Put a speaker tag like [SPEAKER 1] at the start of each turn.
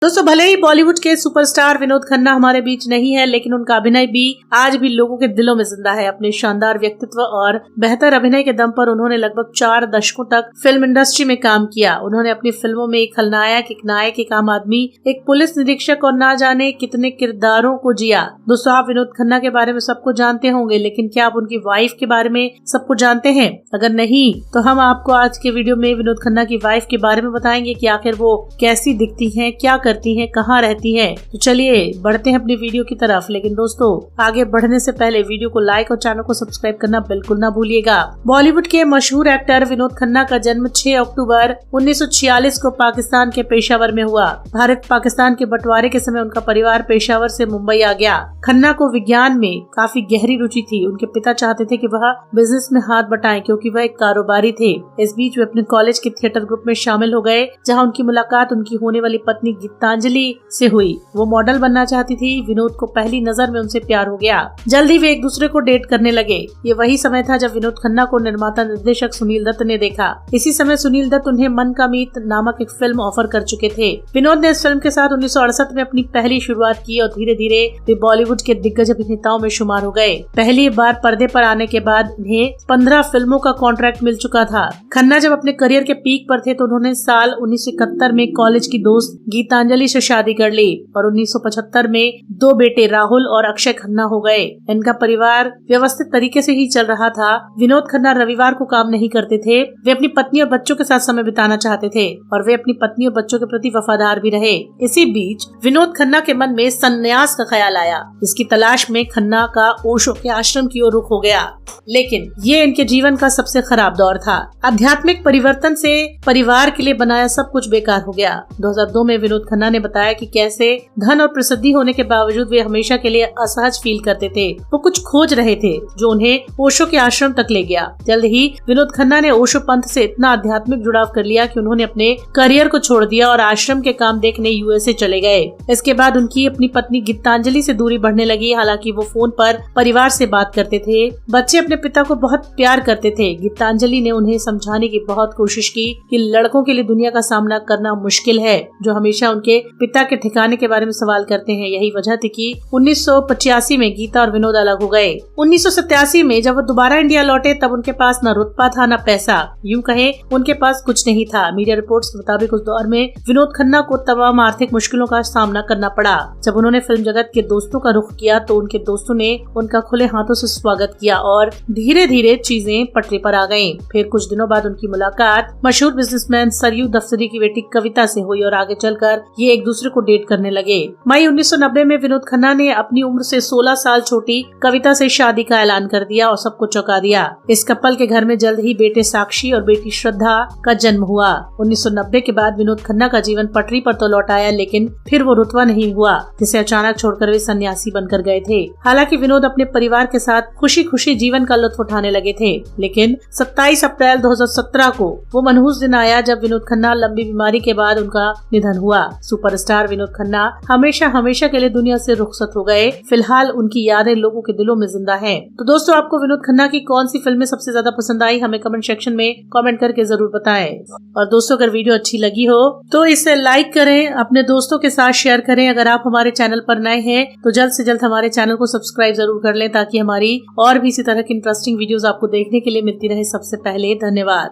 [SPEAKER 1] दोस्तों भले ही बॉलीवुड के सुपरस्टार विनोद खन्ना हमारे बीच नहीं है, लेकिन उनका अभिनय भी आज भी लोगों के दिलों में जिंदा है। अपने शानदार व्यक्तित्व और बेहतर अभिनय के दम पर उन्होंने लगभग 4 दशकों तक फिल्म इंडस्ट्री में काम किया। उन्होंने अपनी फिल्मों में एक खलनायक, एक नायक, एक आम आदमी, एक पुलिस निरीक्षक और ना जाने कितने किरदारों को जिया। दोस्तों आप विनोद खन्ना के बारे में सबको जानते होंगे, लेकिन क्या आप उनकी वाइफ के बारे में सबको जानते हैं? अगर नहीं तो हम आपको आज के वीडियो में विनोद खन्ना की वाइफ के बारे में बताएंगे कि आखिर वो कैसी दिखती है, क्या करती हैं, कहाँ रहती हैं। तो चलिए बढ़ते हैं अपनी वीडियो की तरफ। लेकिन दोस्तों आगे बढ़ने से पहले वीडियो को लाइक और चैनल को सब्सक्राइब करना बिल्कुल ना भूलिएगा। बॉलीवुड के मशहूर एक्टर विनोद खन्ना का जन्म 6 अक्टूबर 1946 को पाकिस्तान के पेशावर में हुआ। भारत पाकिस्तान के बंटवारे के समय उनका परिवार पेशावर से मुंबई आ गया। खन्ना को विज्ञान में काफी गहरी रुचि थी। उनके पिता चाहते थे कि वह बिजनेस में हाथ बटाएं, क्योंकि वह एक कारोबारी थे। इस बीच वे अपने कॉलेज के थिएटर ग्रुप में शामिल हो गए, जहां उनकी मुलाकात उनकी होने वाली पत्नी गीतांजलि से हुई। वो मॉडल बनना चाहती थी। विनोद को पहली नजर में उनसे प्यार हो गया। जल्द ही वे एक दूसरे को डेट करने लगे। ये वही समय था जब विनोद खन्ना को निर्माता निर्देशक सुनील दत्त ने देखा। इसी समय सुनील दत्त उन्हें मन का मीत नामक एक फिल्म ऑफर कर चुके थे। विनोद ने इस फिल्म के साथ 1968 में अपनी पहली शुरुआत की और धीरे धीरे वे बॉलीवुड के दिग्गज अभिनेताओं में शुमार हो गए। पहली बार पर्दे पर आने के बाद उन्हें 15 फिल्मों का कॉन्ट्रैक्ट मिल चुका था। खन्ना जब अपने करियर के पीक पर थे तो उन्होंने साल 1971 में कॉलेज की दोस्त गीतांजलि से शादी कर ली और 1975 में 2 बेटे राहुल और अक्षय खन्ना हो गए। इनका परिवार व्यवस्थित तरीके से ही चल रहा था। विनोद खन्ना रविवार को काम नहीं करते थे। वे अपनी पत्नी और बच्चों के साथ समय बिताना चाहते थे और वे अपनी पत्नी और बच्चों के प्रति वफादार भी रहे। इसी बीच विनोद खन्ना के मन में संन्यास का ख्याल आया। इसकी तलाश में खन्ना का ओशो के आश्रम की ओर रुख हो गया, लेकिन ये इनके जीवन का सबसे खराब दौर था। आध्यात्मिक परिवर्तन से परिवार के लिए बनाया सब कुछ बेकार हो गया। 2002 में विनोद खन्ना ने बताया कि कैसे धन और प्रसिद्धि होने के बावजूद वे हमेशा के लिए असहज फील करते थे। वो कुछ खोज रहे थे जो उन्हें ओशो के आश्रम तक ले गया। जल्द ही विनोद खन्ना ने ओशो पंथ से इतना आध्यात्मिक जुड़ाव कर लिया कि उन्होंने अपने करियर को छोड़ दिया और आश्रम के काम देखने यूएसए चले गए। इसके बाद उनकी अपनी पत्नी गीतांजलि से दूरी बढ़ने लगी। हालांकि वो फोन पर परिवार से बात करते थे। बच्चे अपने पिता को बहुत प्यार करते थे। गीतांजलि ने उन्हें समझाने की बहुत कोशिश की कि लड़कों के लिए दुनिया का सामना करना मुश्किल है, जो हमेशा उनके पिता के ठिकाने के बारे में सवाल करते हैं। यही वजह थी कि 1985 में गीता और विनोद अलग हो गए। 1987 में जब वो दोबारा इंडिया लौटे तब उनके पास न रुतबा था न पैसा, यूं कहे उनके पास कुछ नहीं था। मीडिया रिपोर्ट्स के मुताबिक उस दौर में विनोद खन्ना को तमाम आर्थिक मुश्किलों का सामना करना पड़ा। जब उन्होंने फिल्म जगत के दोस्तों का रुख किया तो उनके दोस्तों ने उनका खुले हाथों से स्वागत किया और धीरे धीरे चीजें पटरी पर आ गयी। फिर कुछ दिनों बाद उनकी मुलाकात मशहूर बिजनेसमैन सरयू दफ्तरी की बेटी कविता से हुई और आगे चलकर ये एक दूसरे को डेट करने लगे। मई 1990 में विनोद खन्ना ने अपनी उम्र से 16 साल छोटी कविता से शादी का ऐलान कर दिया और सबको चौंका दिया। इस कपल के घर में जल्द ही बेटे साक्षी और बेटी श्रद्धा का जन्म हुआ। 1990 के बाद विनोद खन्ना का जीवन पटरी पर तो लौट आया, लेकिन फिर वो रुतबा नहीं हुआ जिसे अचानक छोड़कर वे सन्यासी बनकर गए थे। हालांकि विनोद अपने परिवार के साथ खुशी खुशी जीवन का लुत्फ उठाने लगे थे, लेकिन 27 अप्रैल 2017 को वो मनहूस दिन आया जब विनोद खन्ना लंबी बीमारी के बाद उनका निधन हुआ। सुपरस्टार विनोद खन्ना हमेशा के लिए दुनिया से रुखसत हो गए। फिलहाल उनकी यादें लोगों के दिलों में जिंदा हैं। तो दोस्तों आपको विनोद खन्ना की कौन सी फिल्में सबसे ज्यादा पसंद आई, हमें कमेंट सेक्शन में कमेंट करके जरूर बताएं। और दोस्तों अगर वीडियो अच्छी लगी हो तो इसे लाइक करें, अपने दोस्तों के साथ शेयर करें। अगर आप हमारे चैनल पर नए हैं तो जल्द से जल्द हमारे चैनल को सब्सक्राइब जरूर कर लें, ताकि हमारी और भी इसी तरह की इंटरेस्टिंग वीडियोस आपको देखने के लिए मिलती रहे सबसे पहले। धन्यवाद।